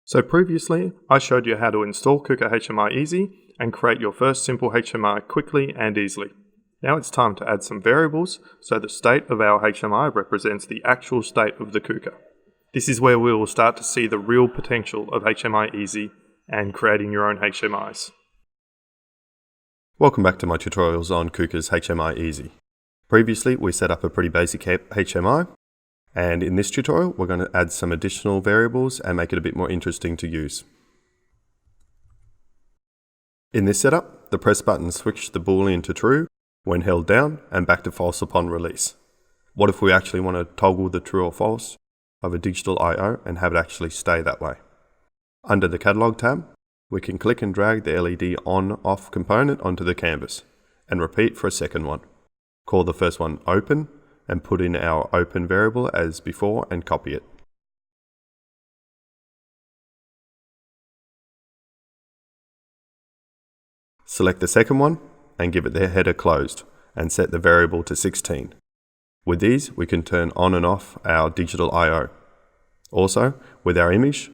So previously, I showed you how to install Kuka HMI easy and create your first simple HMI quickly and easily. Now it's time to add some variables so the state of our HMI represents the actual state of the Kuka. This is where we will start to see the real potential of HMI easy and creating your own HMIs. Welcome back to my tutorials on Kuka's HMI easy. Previously we set up a pretty basic HMI, and in this tutorial we're going to add some additional variables and make it a bit more interesting to use. In this setup, the press button switched the boolean to true when held down and back to false upon release. What if we actually want to toggle the true or false of a digital I/O and have it actually stay that way? Under the catalog tab, we can click and drag the LED on/off component onto the canvas and repeat for a second one. Call the first one open and put in our open variable as before and copy it. Select the second one and give it the header closed and set the variable to 16. With these, we can turn on and off our digital I/O. Also, with our image,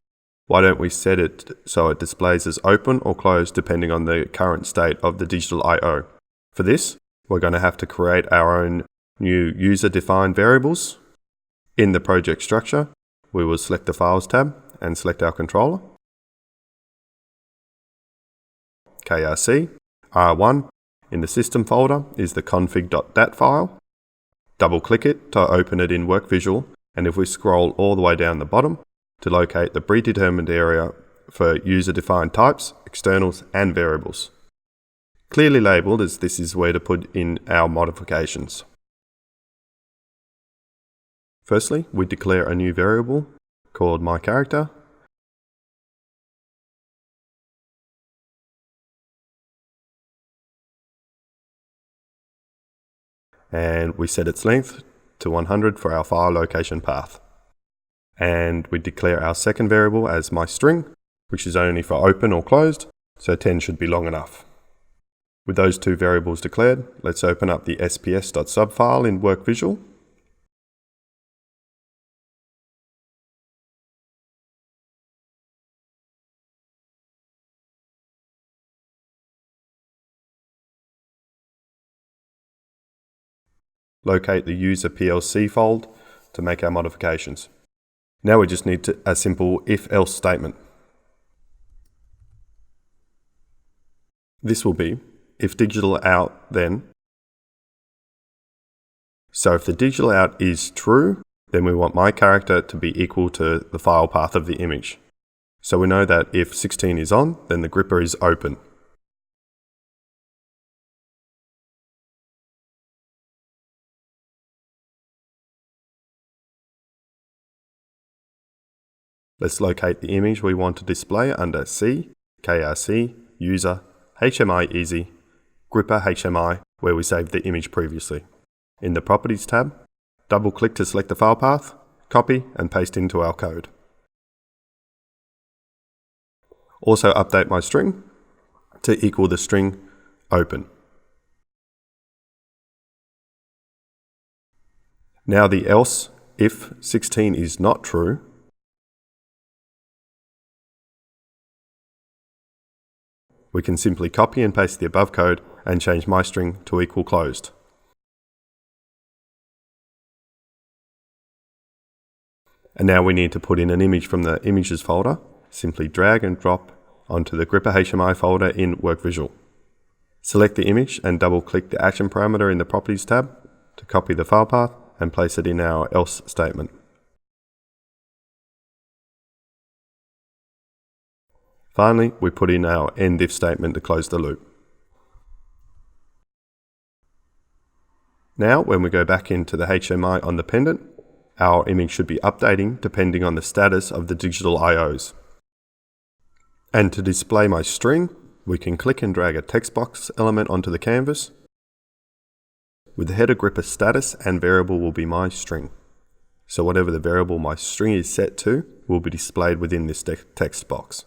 why don't we set it so it displays as open or closed depending on the current state of the digital I/O. For this, we're going to have to create our own new user-defined variables. In the project structure, we will select the Files tab and select our controller. KRC, R1, in the System folder is the config.dat file. Double-click it to open it in WorkVisual, and if we scroll all the way down the bottom to locate the predetermined area for user-defined types, externals, and variables. Clearly labelled, as this is where to put in our modifications. Firstly, we declare a new variable called myCharacter. And we set its length to 100 for our file location path. And we declare our second variable as myString, which is only for open or closed, so 10 should be long enough. With those two variables declared, let's open up the sps.sub file in WorkVisual. Locate the user PLC fold to make our modifications. Now we just need a simple if-else statement. This will be if digital out then. So if the digital out is true, then we want myCharacter to be equal to the file path of the image. So we know that if 16 is on, then the gripper is open. Let's locate the image we want to display under C, KRC, User, HMI Easy, Gripper HMI, where we saved the image previously. In the Properties tab, double-click to select the file path, copy and paste into our code. Also update myString to equal the string open. Now the else, if 16 is not true, we can simply copy and paste the above code and change myString to equal closed. And now we need to put in an image from the images folder. Simply drag and drop onto the Gripper HMI folder in WorkVisual. Select the image and double-click the action parameter in the Properties tab to copy the file path and place it in our else statement. Finally, we put in our end if statement to close the loop. Now, when we go back into the HMI on the pendant, our image should be updating depending on the status of the digital I/Os. And to display myString, we can click and drag a text box element onto the canvas. With the header gripper status and variable will be myString. So whatever the variable myString is set to will be displayed within this text box.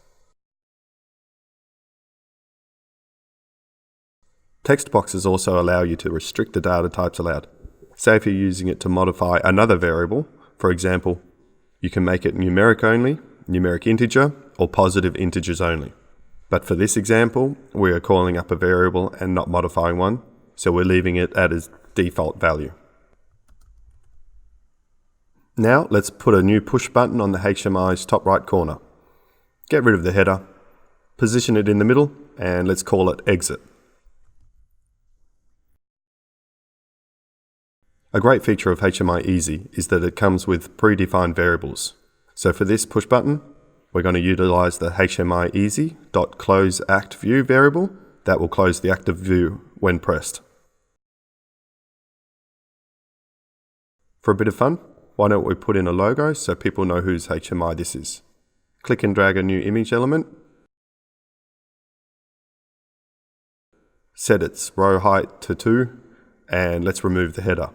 Text boxes also allow you to restrict the data types allowed. Say if you're using it to modify another variable, for example, you can make it numeric only numeric integer, or positive integers only. But for this example, we are calling up a variable and not modifying one, so we're leaving it at its default value. Now let's put a new push button on the HMI's top right corner. Get rid of the header, position it in the middle, and let's call it exit. A great feature of HMI Easy is that it comes with predefined variables. So for this push button, we're going to utilize the HMI Easy.closeActView variable that will close the active view when pressed. For a bit of fun, why don't we put in a logo so people know whose HMI this is. Click and drag a new image element. Set its row height to 2, and let's remove the header.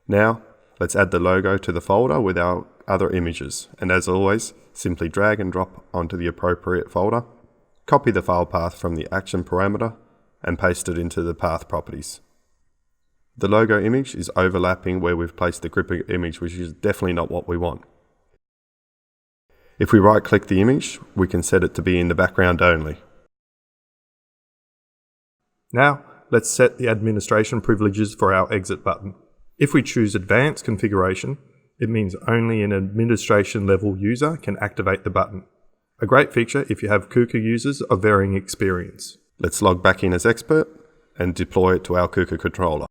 Now, let's add the logo to the folder with our other images, and as always, simply drag and drop onto the appropriate folder, copy the file path from the action parameter, and paste it into the path properties. The logo image is overlapping where we've placed the gripper image, which is definitely not what we want. If we right-click the image, we can set it to be in the background only. Now, let's set the administration privileges for our exit button. If we choose Advanced Configuration, it means only an administration level user can activate the button. A great feature if you have Kuka users of varying experience. Let's log back in as expert and deploy it to our Kuka controller.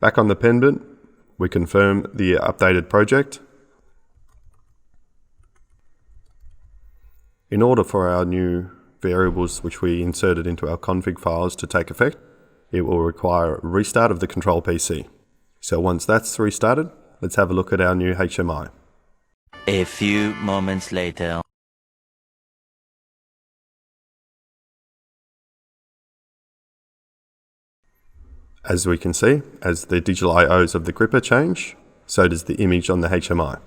Back on the pendant, we confirm the updated project. In order for our new variables which we inserted into our config files to take effect, it will require a restart of the control PC. So once that's restarted, let's have a look at our new HMI. A few moments later. As we can see, as the digital IOs of the gripper change, so does the image on the HMI.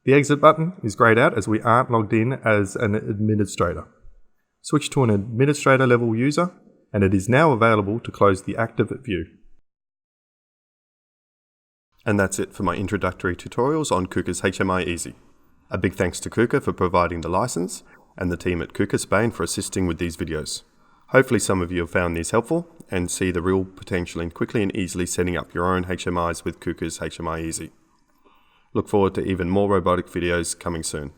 The exit button is grayed out as we aren't logged in as an administrator. Switch to an administrator level user, and it is now available to close the active view. And that's it for my introductory tutorials on Kuka's HMI Easy. A big thanks to Kuka for providing the license, and the team at Kuka Spain for assisting with these videos. Hopefully some of you have found these helpful and see the real potential in quickly and easily setting up your own HMIs with Kuka's HMI Easy. Look forward to even more robotic videos coming soon.